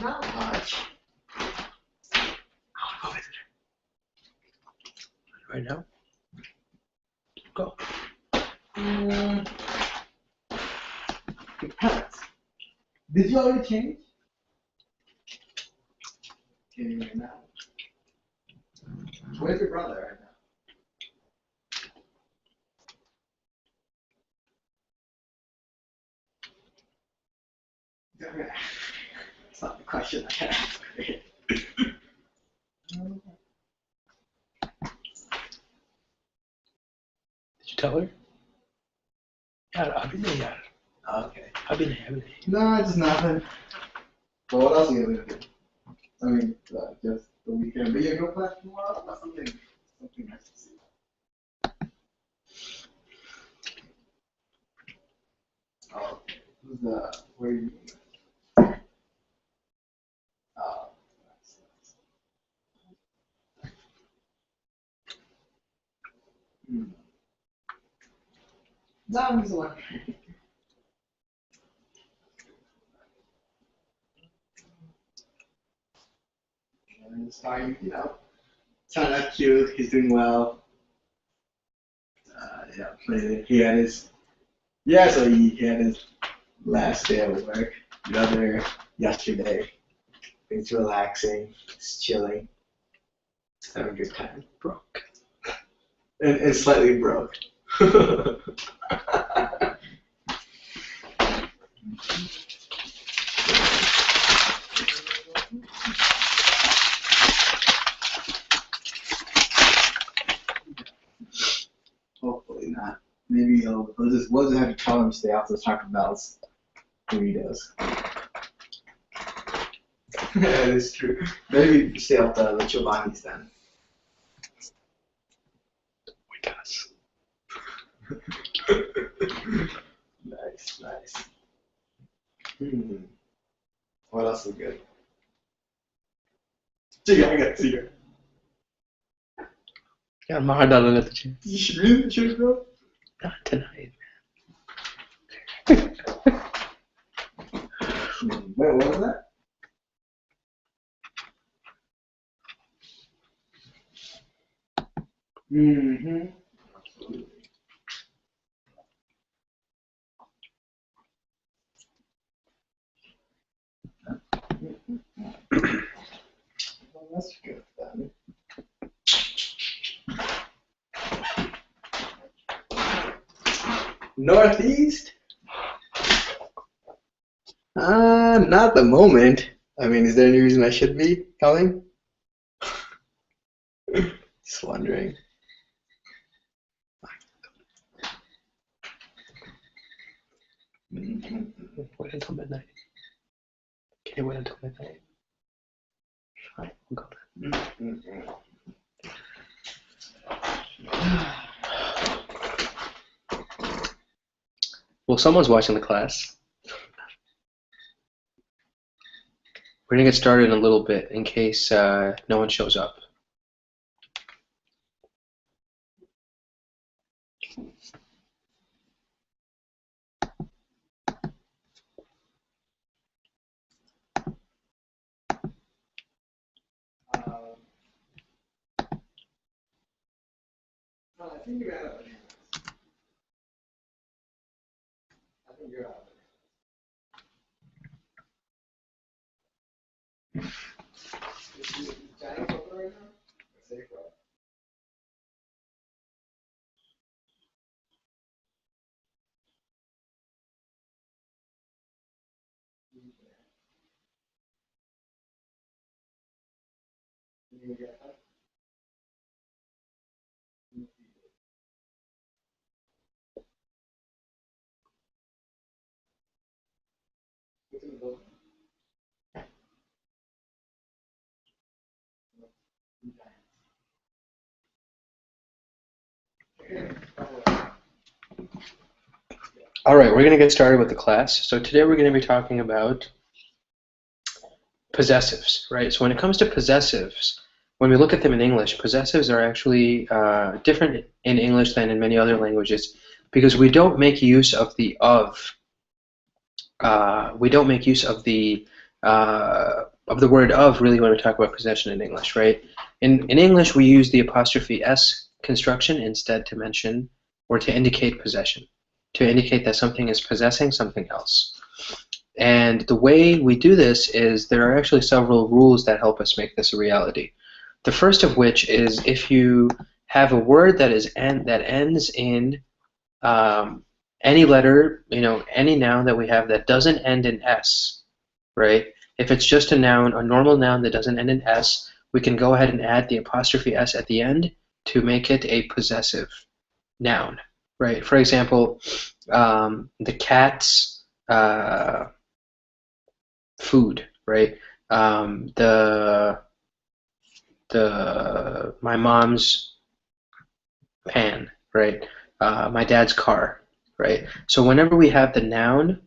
Not much. I'll go visit her. Right now? Go. Depends. Did you already change? Okay, right now. Where's your brother right now? That's not the question I asked. Did you tell her? Yeah, I've been there. Okay. I've been there. No, just nothing. Well, what else are you gonna do? I mean, just the weekend. But you go class tomorrow? Or something nice to see. Oh, who's where are you meeting? Oh, nice. No, I'm just wondering. And it's fine, you know. Sound that cute. He's doing well. Yeah, he had his. Yeah, so he had his last day of work. The other yesterday. It's relaxing. It's chilling. Having a good time. Broke. And slightly broke. Hopefully not. Maybe we'll just have to tell him to stay off those Taco Bell's burritos. Yeah, that's true. Maybe stay off the Giovanni's then. We guess. Nice. What else is good? I got cigarette. Yeah, I'm hard on the chance. You should really go. Not tonight. Wait, what was that? Absolutely. Well, that's good then. Northeast? Not the moment. I mean, is there any reason I should be coming? Just wondering. Wait until midnight. Can you wait until midnight? Fine, we'll go then. Well, someone's watching the class. We're going to get started in a little bit in case no one shows up. I think you're out of it. I think you're out of it. Is Giants open right now? Or safe right? Can you get that? What's in the building? All right, we're going to get started with the class. So today we're going to be talking about possessives, right? So when it comes to possessives, when we look at them in English, possessives are actually different in English than in many other languages because we don't make use of the of. We don't make use of the the word of really when we talk about possession in English, right? In English, we use the apostrophe S construction instead to mention or to indicate possession, to indicate that something is possessing something else. And the way we do this is there are actually several rules that help us make this a reality. The first of which is if you have a word that ends in any letter, any noun that we have that doesn't end in S, right? If it's just a noun, a normal noun that doesn't end in S, we can go ahead and add the apostrophe S at the end to make it a possessive noun, right? For example, the cat's food, right? My mom's pan, right? My dad's car, right? So whenever we have the noun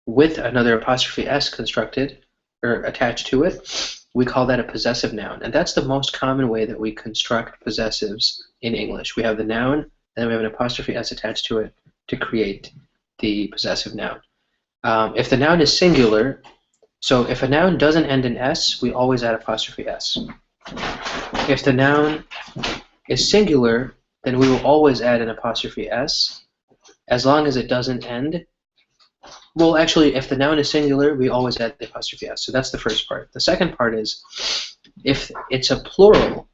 with another apostrophe S constructed or attached to it, we call that a possessive noun. And that's the most common way that we construct possessives in English. We have the noun, and then we have an apostrophe S attached to it to create the possessive noun. If the noun is singular, so if a noun doesn't end in S, we always add apostrophe S. If the noun is singular, then we will always add an apostrophe S as long as it doesn't end. Well, actually, if the noun is singular, we always add the apostrophe S. So that's the first part. The second part is if it's a plural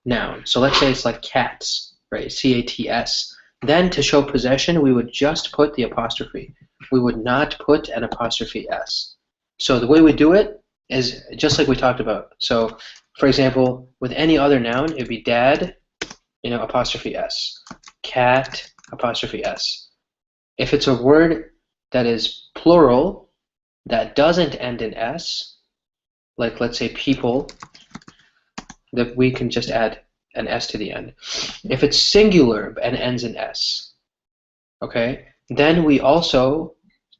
noun, so let's say it's like cats, right, C-A-T-S, then to show possession, we would just put the apostrophe. We would not put an apostrophe S. So the way we do it is just like we talked about. So, for example, with any other noun, it would be dad, apostrophe S. Cat, apostrophe S. If it's a word that is plural, that doesn't end in S, like let's say people, that we can just add an S to the end. If it's singular and ends in S, okay, then we also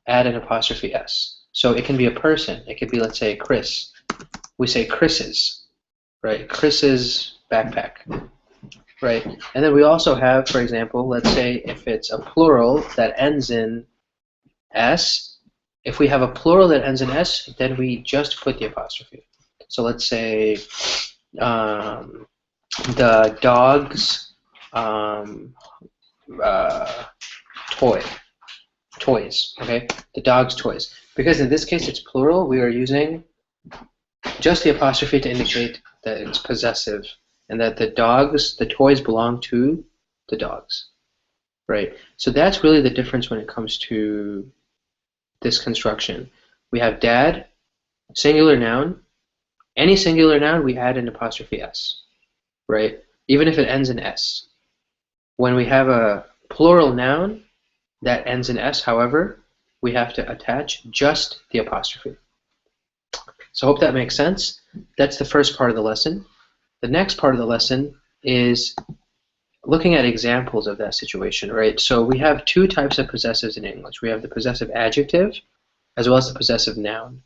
add an apostrophe S. So it can be a person. It could be, let's say, Chris. We say Chris's, right? Chris's backpack, right? And then we also have, for example, let's say if it's a plural that ends in S, if we have a plural that ends in S, then we just put the apostrophe. So let's say the dog's toys, okay? The dog's toys. Because in this case it's plural, we are using just the apostrophe to indicate that it's possessive and that the toys belong to the dogs, right? So that's really the difference when it comes to this construction. We have dad, singular noun. Any singular noun, we add an apostrophe S, right? Even if it ends in S. When we have a plural noun that ends in S, however, we have to attach just the apostrophe. So I hope that makes sense. That's the first part of the lesson. The next part of the lesson is looking at examples of that situation, right? So we have two types of possessives in English. We have the possessive adjective as well as the possessive noun,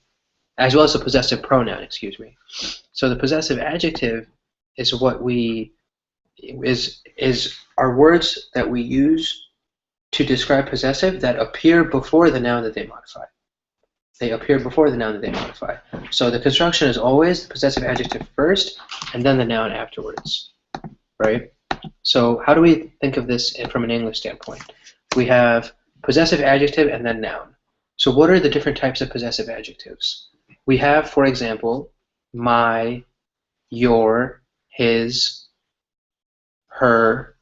as well as the possessive pronoun, excuse me. So the possessive adjective is what are words that we use to describe possessive that appear before the noun that they modify. They appear before the noun that they modify. So the construction is always the possessive adjective first and then the noun afterwards, right? So how do we think of this from an English standpoint? We have possessive adjective and then noun. So what are the different types of possessive adjectives? We have, for example, my, your, his, her,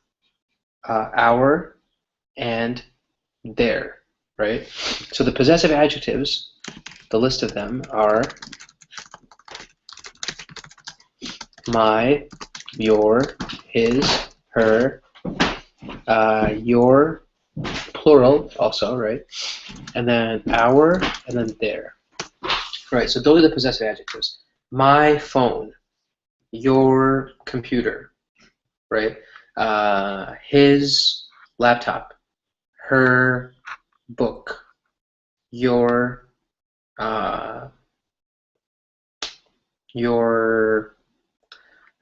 our, and their, right? So the possessive adjectives, the list of them are my, your, his, her, your, plural also, right? And then our, and then their. Right, so those are the possessive adjectives. My phone, your computer, right? His laptop, her book, your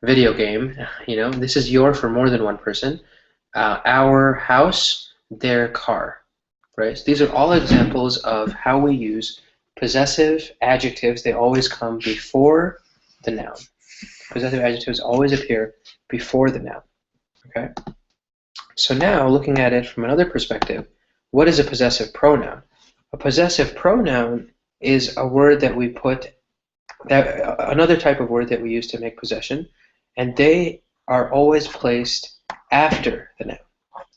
video game, this is your for more than one person. Our house, their car, right? So these are all examples of how we use possessive adjectives, they always come before the noun. Possessive adjectives always appear before the noun. Okay? So now, looking at it from another perspective, what is a possessive pronoun? A possessive pronoun is a word that we put, another type of word that we use to make possession, and they are always placed after the noun,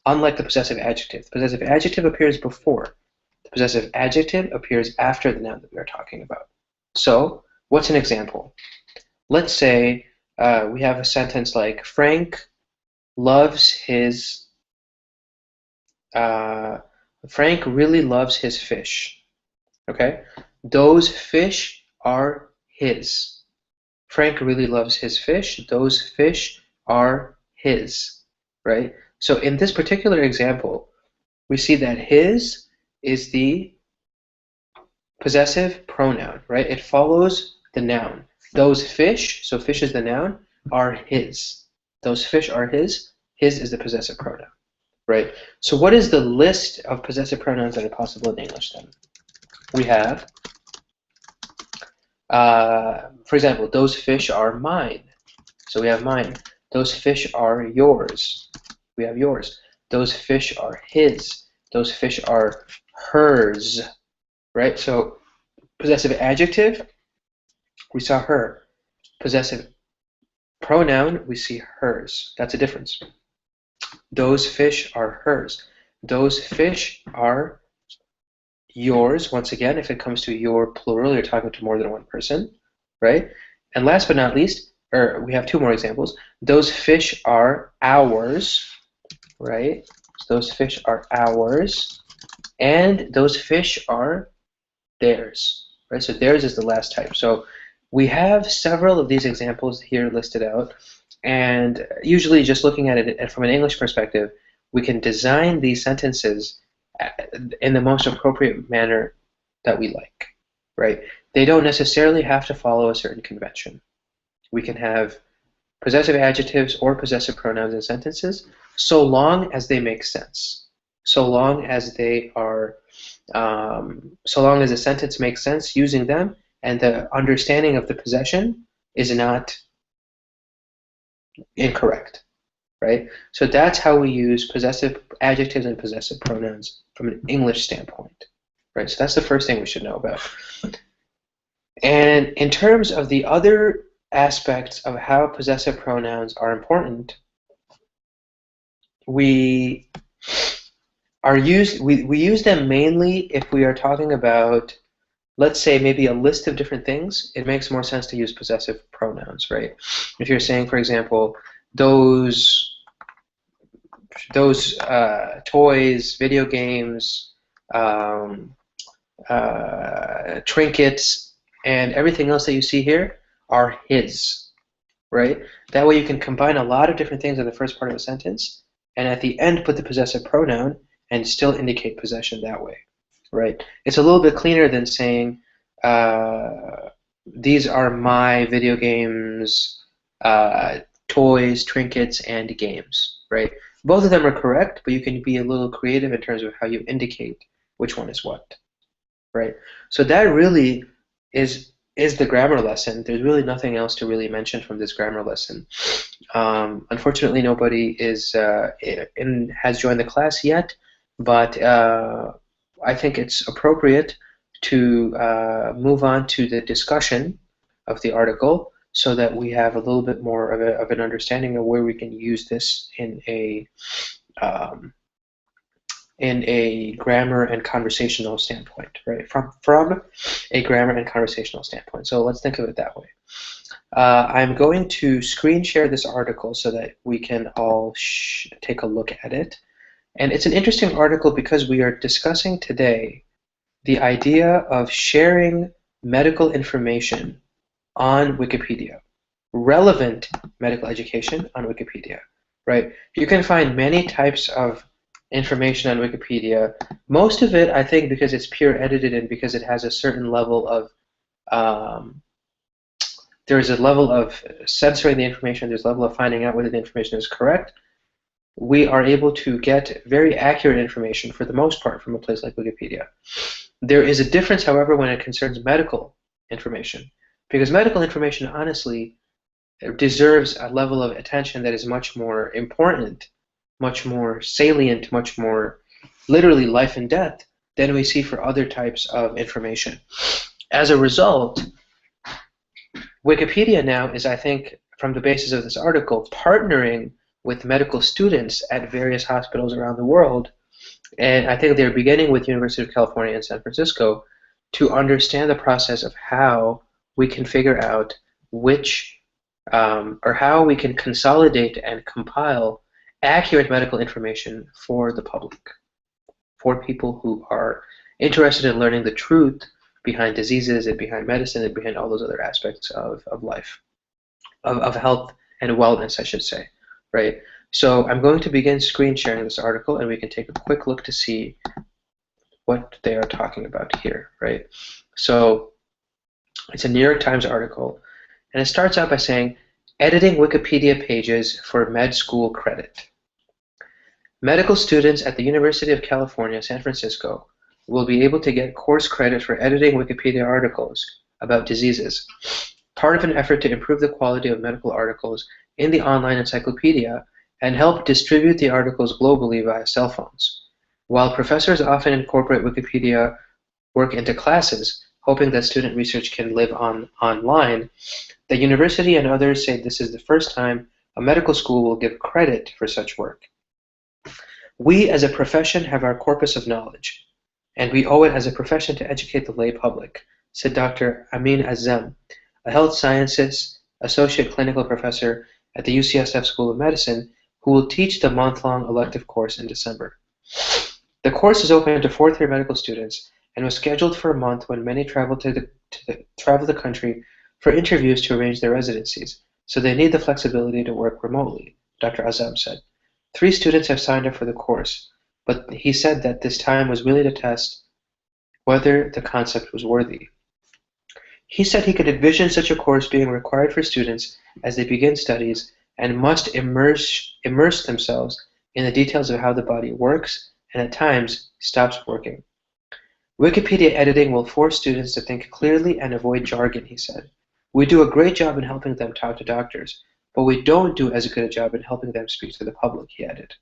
unlike the possessive adjective. The possessive adjective appears before. The possessive adjective appears after the noun that we are talking about. So, what's an example? Let's say we have a sentence like, Frank loves his, Frank really loves his fish. Okay? Those fish are his. Frank really loves his fish. Those fish are his. Right? So in this particular example, we see that his is the possessive pronoun, right? It follows the noun. Those fish, so fish is the noun, are his. Those fish are his. His is the possessive pronoun, right? So what is the list of possessive pronouns that are possible in English then? We have, for example, those fish are mine. So we have mine. Those fish are yours. We have yours. Those fish are his. Those fish are hers, right? So possessive adjective, we saw her. Possessive pronoun, we see hers. That's a difference. Those fish are hers. Those fish are yours. Once again, if it comes to your plural, you're talking to more than one person, right? And last but not least, we have two more examples. Those fish are ours, right? So those fish are ours, and those fish are theirs, right? So theirs is the last type. So we have several of these examples here listed out, and usually just looking at it from an English perspective, we can design these sentences in the most appropriate manner that we like, right? They don't necessarily have to follow a certain convention. We can have possessive adjectives or possessive pronouns in sentences so long as they make sense, so long as they are, so long as the sentence makes sense using them and the understanding of the possession is not incorrect, right? So that's how we use possessive adjectives and possessive pronouns from an English standpoint, right? So that's the first thing we should know about. And in terms of the other aspects of how possessive pronouns are important, we use them mainly if we are talking about, let's say, maybe a list of different things. It makes more sense to use possessive pronouns, right? If you're saying, for example, those toys, video games, trinkets, and everything else that you see here are his, right? That way you can combine a lot of different things in the first part of a sentence, and at the end put the possessive pronoun and still indicate possession that way, right? It's a little bit cleaner than saying, these are my video games, toys, trinkets, and games, right? Both of them are correct, but you can be a little creative in terms of how you indicate which one is what, right? So that really is the grammar lesson. There's really nothing else to really mention from this grammar lesson. Unfortunately, nobody has joined the class yet, but I think it's appropriate to move on to the discussion of the article so that we have a little bit more of an understanding of where we can use this in a grammar and conversational standpoint, right? From a grammar and conversational standpoint. So let's think of it that way. I'm going to screen share this article so that we can all take a look at it. And it's an interesting article because we are discussing today the idea of sharing medical information on Wikipedia, relevant medical education on Wikipedia, right? You can find many types of information on Wikipedia. Most of it, I think, because it's peer edited and because it has a certain level of, there's a level of censoring the information, there's a level of finding out whether the information is correct. We are able to get very accurate information for the most part from a place like Wikipedia. There is a difference, however, when it concerns medical information, because medical information, honestly, deserves a level of attention that is much more important, much more salient, much more literally life and death than we see for other types of information. As a result, Wikipedia now is, I think, from the basis of this article, partnering with medical students at various hospitals around the world. And I think they're beginning with University of California in San Francisco to understand the process of how we can figure out which or how we can consolidate and compile accurate medical information for the public, for people who are interested in learning the truth behind diseases and behind medicine and behind all those other aspects of life, of health and wellness, I should say, right? So I'm going to begin screen sharing this article, and we can take a quick look to see what they are talking about here, right? So it's a New York Times article, and it starts out by saying, editing Wikipedia pages for med school credit. Medical students at the University of California, San Francisco, will be able to get course credit for editing Wikipedia articles about diseases, part of an effort to improve the quality of medical articles in the online encyclopedia and help distribute the articles globally via cell phones. While professors often incorporate Wikipedia work into classes, hoping that student research can live online, the university and others say this is the first time a medical school will give credit for such work. We as a profession have our corpus of knowledge, and we owe it as a profession to educate the lay public, said Dr. Amin Azam, a health sciences associate clinical professor at the UCSF School of Medicine, who will teach the month-long elective course in December. The course is open to fourth-year medical students and was scheduled for a month when many travel the country for interviews to arrange their residencies, so they need the flexibility to work remotely, Dr. Azam said. 3 students have signed up for the course, but he said that this time was really to test whether the concept was worthy. He said he could envision such a course being required for students as they begin studies and must immerse themselves in the details of how the body works and at times stops working. Wikipedia editing will force students to think clearly and avoid jargon, he said. We do a great job in helping them talk to doctors, but we don't do as good a job in helping them speak to the public, he added.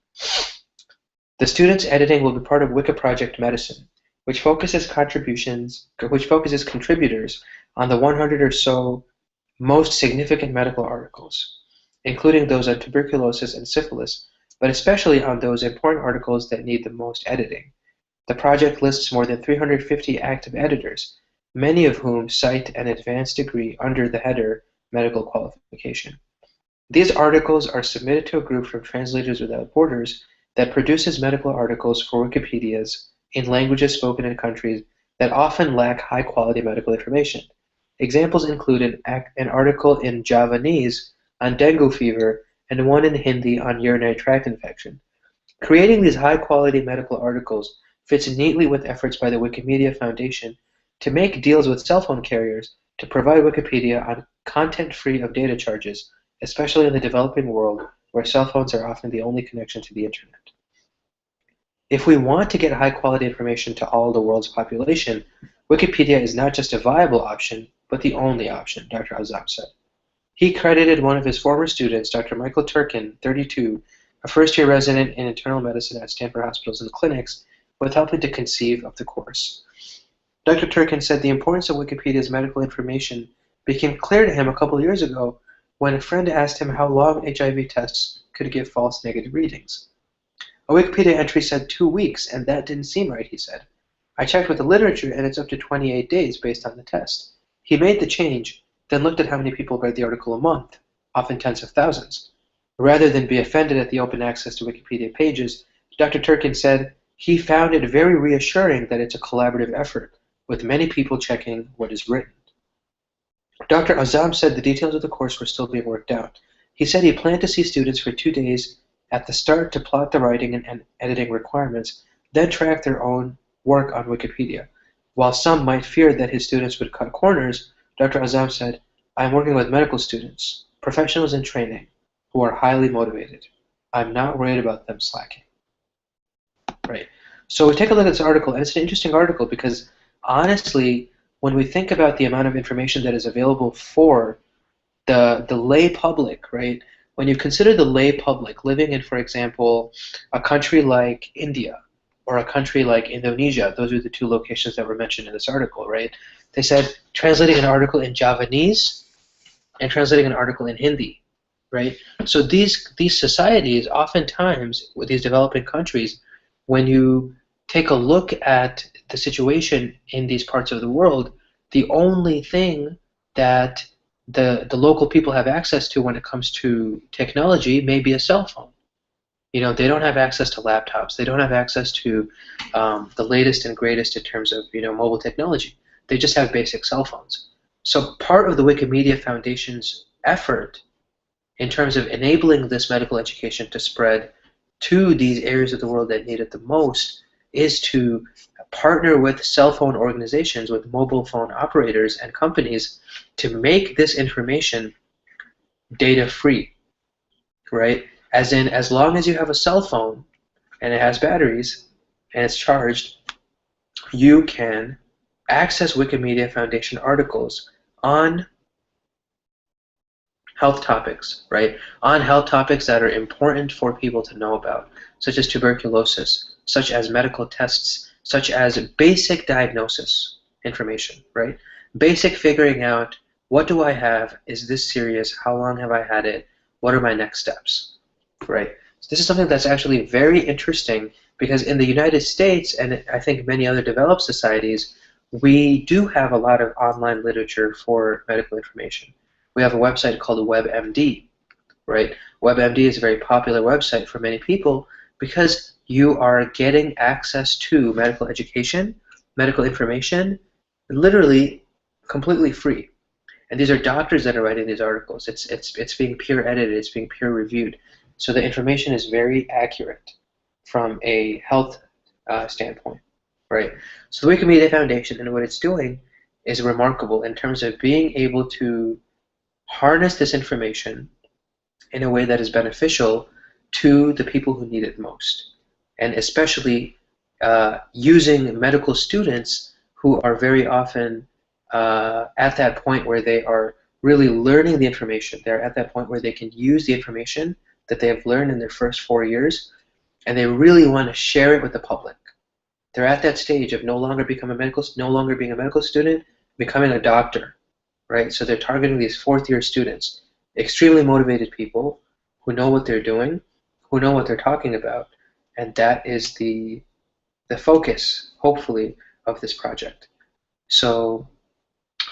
The students' editing will be part of Wiki Project Medicine, which focuses contributors on the 100 or so most significant medical articles, including those on tuberculosis and syphilis, but especially on those important articles that need the most editing. The project lists more than 350 active editors, many of whom cite an advanced degree under the header medical qualification. These articles are submitted to a group from Translators Without Borders that produces medical articles for Wikipedias in languages spoken in countries that often lack high-quality medical information. Examples include an article in Javanese on dengue fever and one in Hindi on urinary tract infection. Creating these high-quality medical articles fits neatly with efforts by the Wikimedia Foundation to make deals with cell phone carriers to provide Wikipedia on content free of data charges, especially in the developing world where cell phones are often the only connection to the internet. If we want to get high-quality information to all the world's population, Wikipedia is not just a viable option, but the only option, Dr. Azam said. He credited one of his former students, Dr. Michael Turkin, 32, a first-year resident in internal medicine at Stanford Hospitals and Clinics, with helping to conceive of the course. Dr. Turkin said the importance of Wikipedia's medical information became clear to him a couple years ago when a friend asked him how long HIV tests could give false negative readings. A Wikipedia entry said 2 weeks, and that didn't seem right, he said. I checked with the literature, and it's up to 28 days based on the test. He made the change, then looked at how many people read the article a month, often tens of thousands. Rather than be offended at the open access to Wikipedia pages, Dr. Turkin said he found it very reassuring that it's a collaborative effort, with many people checking what is written. Dr. Azam said the details of the course were still being worked out. He said he planned to see students for 2 days at the start to plot the writing and editing requirements, then track their own work on Wikipedia. While some might fear that his students would cut corners, Dr. Azam said, I am working with medical students, professionals in training, who are highly motivated. I'm not worried about them slacking. Right. So we take a look at this article, and it's an interesting article because honestly, when we think about the amount of information that is available for the lay public, right? When you consider the lay public living in, for example, a country like India or a country like Indonesia, those are the two locations that were mentioned in this article, right? They said translating an article in Javanese and translating an article in Hindi, right? So these societies, oftentimes with these developing countries, when you take a look at the situation in these parts of the world, the only thing that the local people have access to when it comes to technology may be a cell phone. You know, they don't have access to laptops. They don't have access to the latest and greatest in terms of, you know, mobile technology. They just have basic cell phones. So part of the Wikimedia Foundation's effort in terms of enabling this medical education to spread to these areas of the world that need it the most is to partner with cell phone organizations, with mobile phone operators and companies to make this information data free, right? As in, as long as you have a cell phone and it has batteries and it's charged, you can access Wikimedia Foundation articles on health topics, right? On health topics that are important for people to know about, such as tuberculosis, such as medical tests, such as basic diagnosis information, right? Basic figuring out, what do I have? Is this serious? How long have I had it? What are my next steps, right? So this is something that's actually very interesting because in the United States, and I think many other developed societies, we do have a lot of online literature for medical information. We have a website called WebMD, right? WebMD is a very popular website for many people because you are getting access to medical education, medical information, literally completely free. And these are doctors that are writing these articles. It's being peer edited, it's being peer reviewed. So the information is very accurate from a health standpoint, right? So the Wikimedia Foundation and what it's doing is remarkable in terms of being able to harness this information in a way that is beneficial to the people who need it most, and especially using medical students who are very often at that point where they are really learning the information. They're at that point where they can use the information that they have learned in their first 4 years, and they really want to share it with the public. They're at that stage of no longer being a medical student, becoming a doctor, right? So they're targeting these fourth-year students, extremely motivated people who know what they're doing, who know what they're talking about, and that is the focus, hopefully, of this project. So,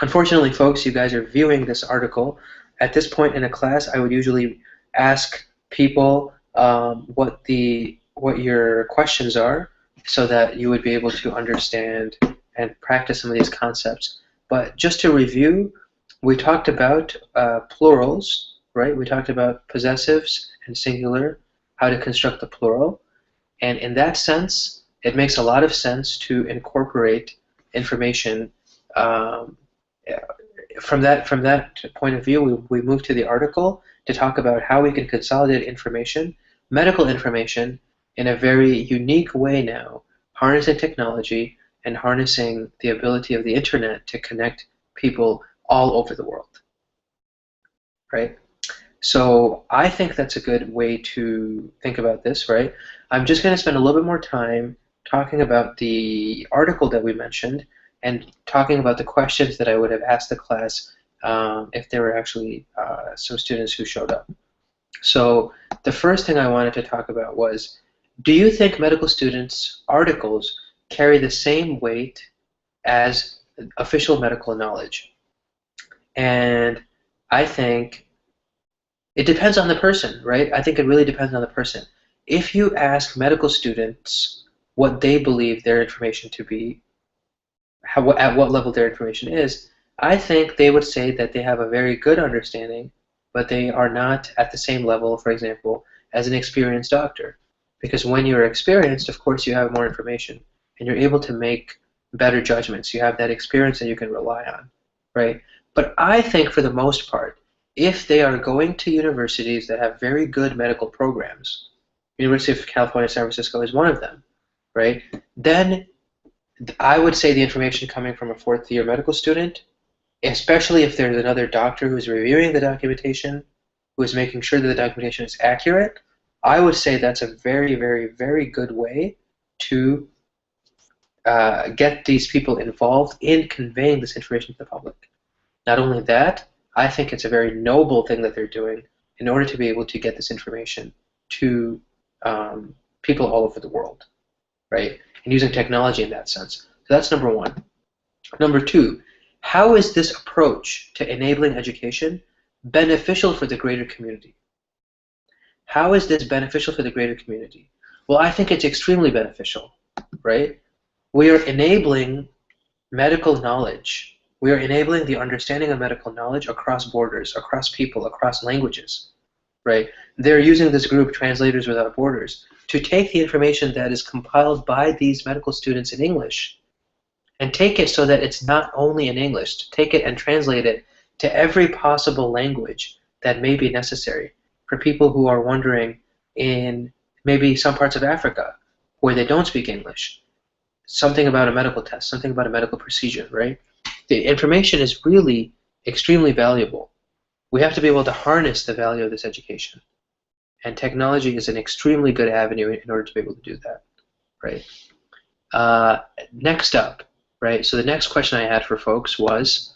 unfortunately, folks, you guys are viewing this article. At this point in a class, I would usually ask people what your questions are, so that you would be able to understand and practice some of these concepts. But just to review, we talked about plurals, right? We talked about possessives and singular, how to construct the plural. And in that sense, it makes a lot of sense to incorporate information. From that point of view, we move to the article to talk about how we can consolidate information, medical information, in a very unique way now, harnessing technology and harnessing the ability of the internet to connect people all over the world, right? So I think that's a good way to think about this, right? I'm just going to spend a little bit more time talking about the article that we mentioned and talking about the questions that I would have asked the class if there were actually some students who showed up. So the first thing I wanted to talk about was, do you think medical students' articles carry the same weight as official medical knowledge? And I think it depends on the person, right? I think it really depends on the person. If you ask medical students what they believe their information to be, at what level their information is, I think they would say that they have a very good understanding, but they are not at the same level, for example, as an experienced doctor. Because when you're experienced, of course, you have more information, and you're able to make better judgments. You have that experience that you can rely on, right? But I think for the most part, if they are going to universities that have very good medical programs, University of California, San Francisco is one of them, right? Then I would say the information coming from a fourth-year medical student, especially if there's another doctor who's reviewing the documentation, who is making sure that the documentation is accurate, I would say that's a very, very, very good way to get these people involved in conveying this information to the public. Not only that, I think it's a very noble thing that they're doing in order to be able to get this information to people all over the world, right? And using technology in that sense. So that's number one. Number two, how is this approach to enabling education beneficial for the greater community? How is this beneficial for the greater community? Well, I think it's extremely beneficial, right? We are enabling medical knowledge. We are enabling the understanding of medical knowledge across borders, across people, across languages, right? They're using this group, Translators Without Borders, to take the information that is compiled by these medical students in English and take it so that it's not only in English, to take it and translate it to every possible language that may be necessary for people who are wondering in maybe some parts of Africa where they don't speak English, something about a medical test, something about a medical procedure, right? The information is really extremely valuable. We have to be able to harness the value of this education. And technology is an extremely good avenue in order to be able to do that, right? Next up, right? So the next question I had for folks was,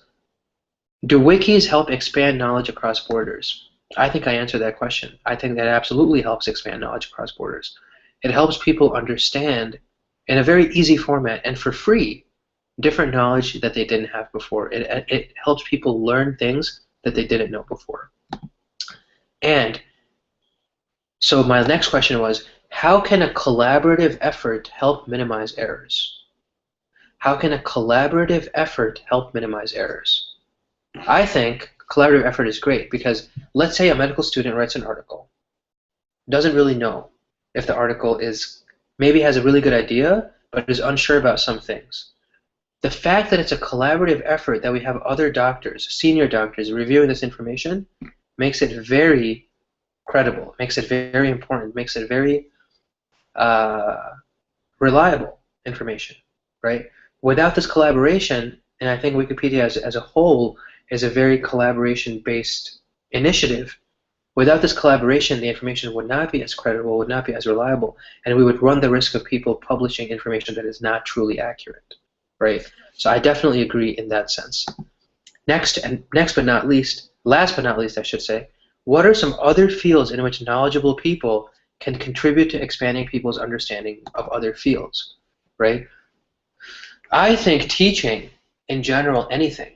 do wikis help expand knowledge across borders? I think I answered that question. I think that absolutely helps expand knowledge across borders. It helps people understand in a very easy format and for free different knowledge that they didn't have before. It helps people learn things that they didn't know before. And so my next question was, how can a collaborative effort help minimize errors? How can a collaborative effort help minimize errors? I think collaborative effort is great because let's say a medical student writes an article, doesn't really know if the article is, maybe has a really good idea, but is unsure about some things. The fact that it's a collaborative effort, that we have other doctors, senior doctors, reviewing this information, makes it very credible, makes it very important, makes it very reliable information, right? Without this collaboration, and I think Wikipedia as a whole is a very collaboration-based initiative, without this collaboration, the information would not be as credible, would not be as reliable, and we would run the risk of people publishing information that is not truly accurate, right? So I definitely agree in that sense. Next but not least, last but not least, I should say, what are some other fields in which knowledgeable people can contribute to expanding people's understanding of other fields, right? I think teaching, in general, anything,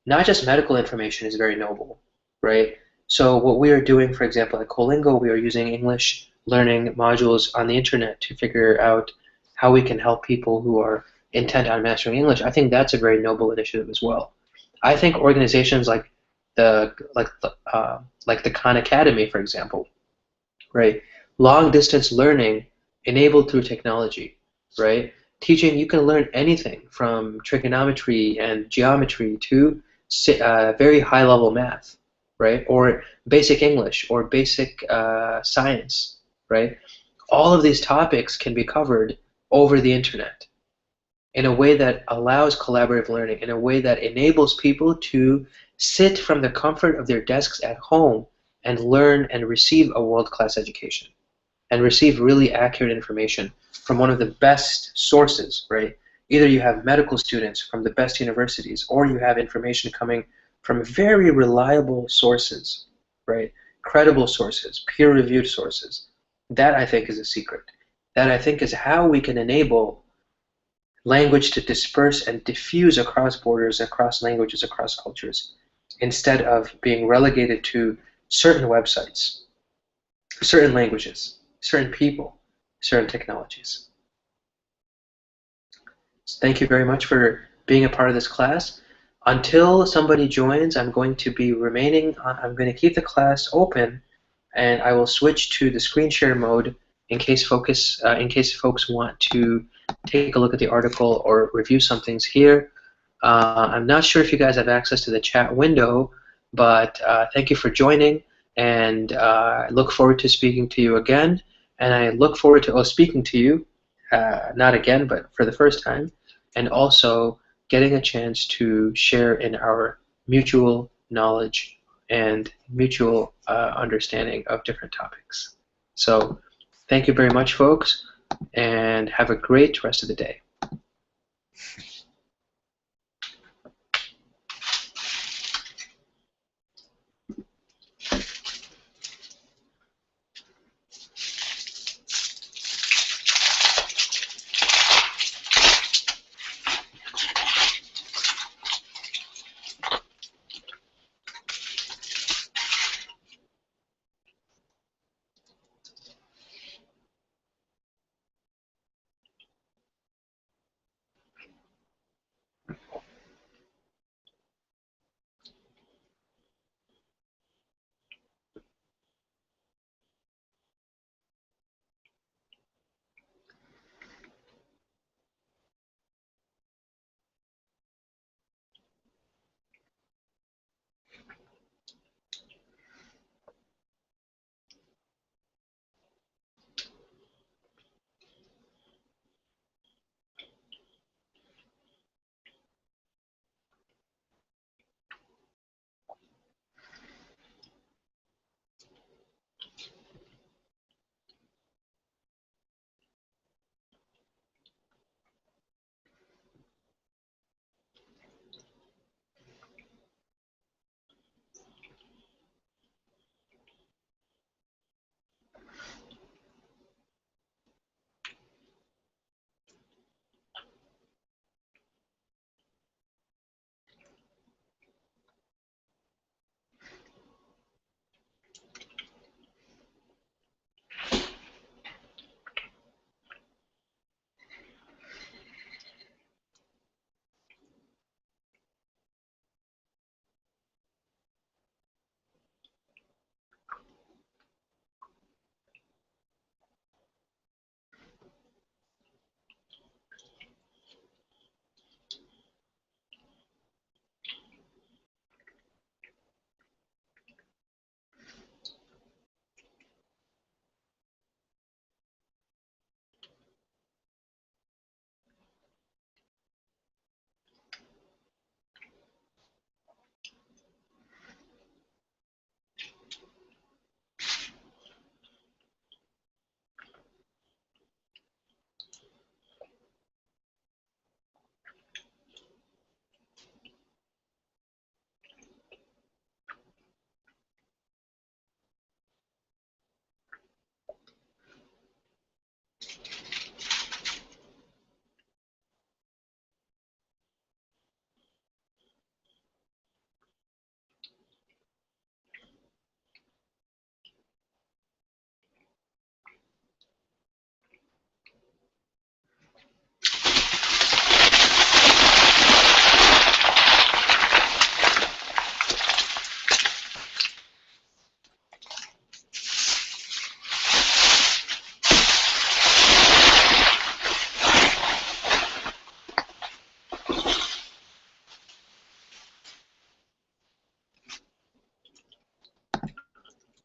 not just medical information, is very noble, right? So what we are doing, for example, at Colingo, we are using English learning modules on the internet to figure out how we can help people who are intent on mastering English. I think that's a very noble initiative as well. I think organizations like the Khan Academy, for example, right? Long distance learning enabled through technology, right? Teaching, you can learn anything from trigonometry and geometry to very high level math, right? Or basic English or basic science, right? All of these topics can be covered over the internet in a way that allows collaborative learning, in a way that enables people to sit from the comfort of their desks at home and learn and receive a world-class education and receive really accurate information from one of the best sources, right? Either you have medical students from the best universities or you have information coming from very reliable sources, right? Credible sources, peer-reviewed sources. That, I think, is a secret. That, I think, is how we can enable language to disperse and diffuse across borders, across languages, across cultures, instead of being relegated to certain websites, certain languages, certain people, certain technologies. So thank you very much for being a part of this class. Until somebody joins, I'm going to be remaining, I'm going to keep the class open, and I will switch to the screen share mode in case folks want to take a look at the article or review some things here. I'm not sure if you guys have access to the chat window, but thank you for joining, and I look forward to speaking to you again, and I look forward to speaking to you, not again, but for the first time, and also getting a chance to share in our mutual knowledge and mutual understanding of different topics. So thank you very much, folks, and have a great rest of the day.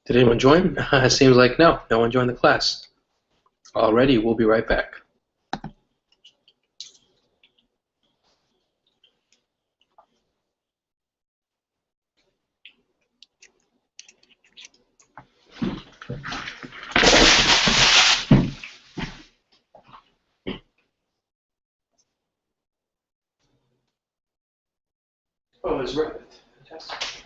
Did anyone join? It seems like no one joined the class. Alrighty, we'll be right back. Oh, it's right. Fantastic.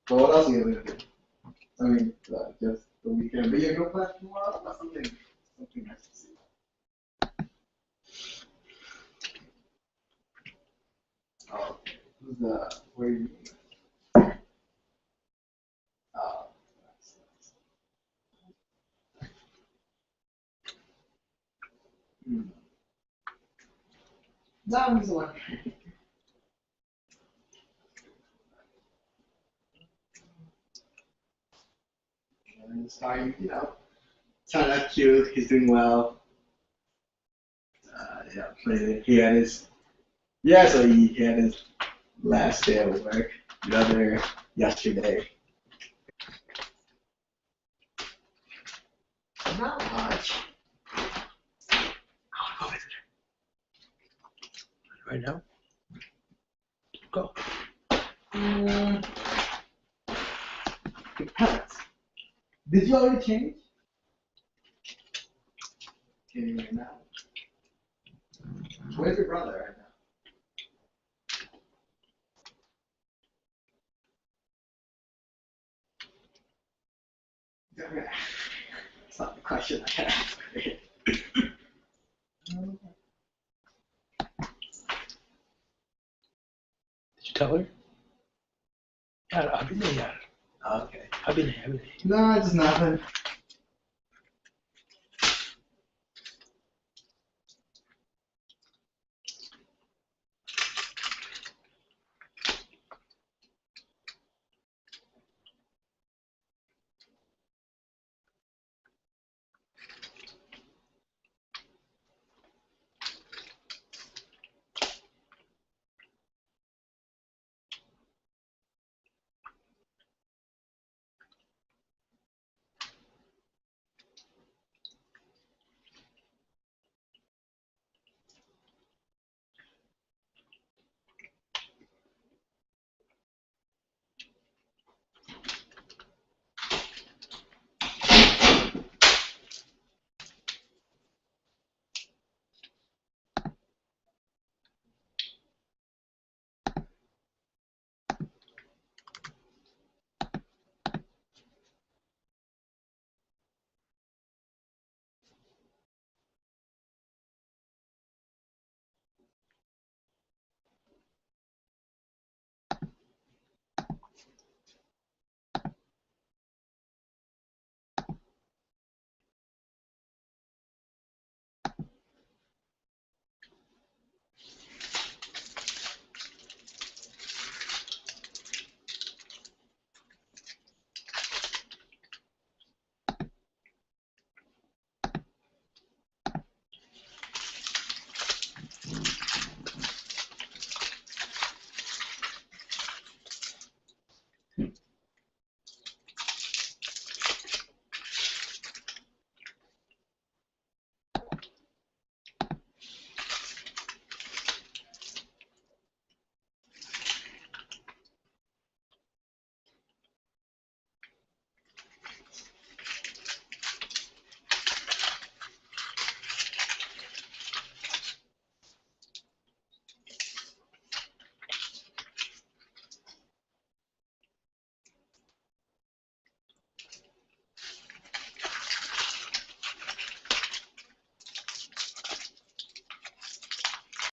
But what else are you gonna do? I mean, just the weekend. But you're gonna play tomorrow or something nice to see. Oh, who's the? Where are you meeting? Oh, nice. Hmm. That was the one. And it's fine, sound out cute. He's doing well. Yeah, he had his so he had his last day of work yesterday. Not much. I'll go visit her. Right now? Go. Depends. Did you already change? Can you right now? Where's your brother right now? That's not the question I asked. Did you tell her? Yeah, I've been there. Okay. I've been there. No, just nothing.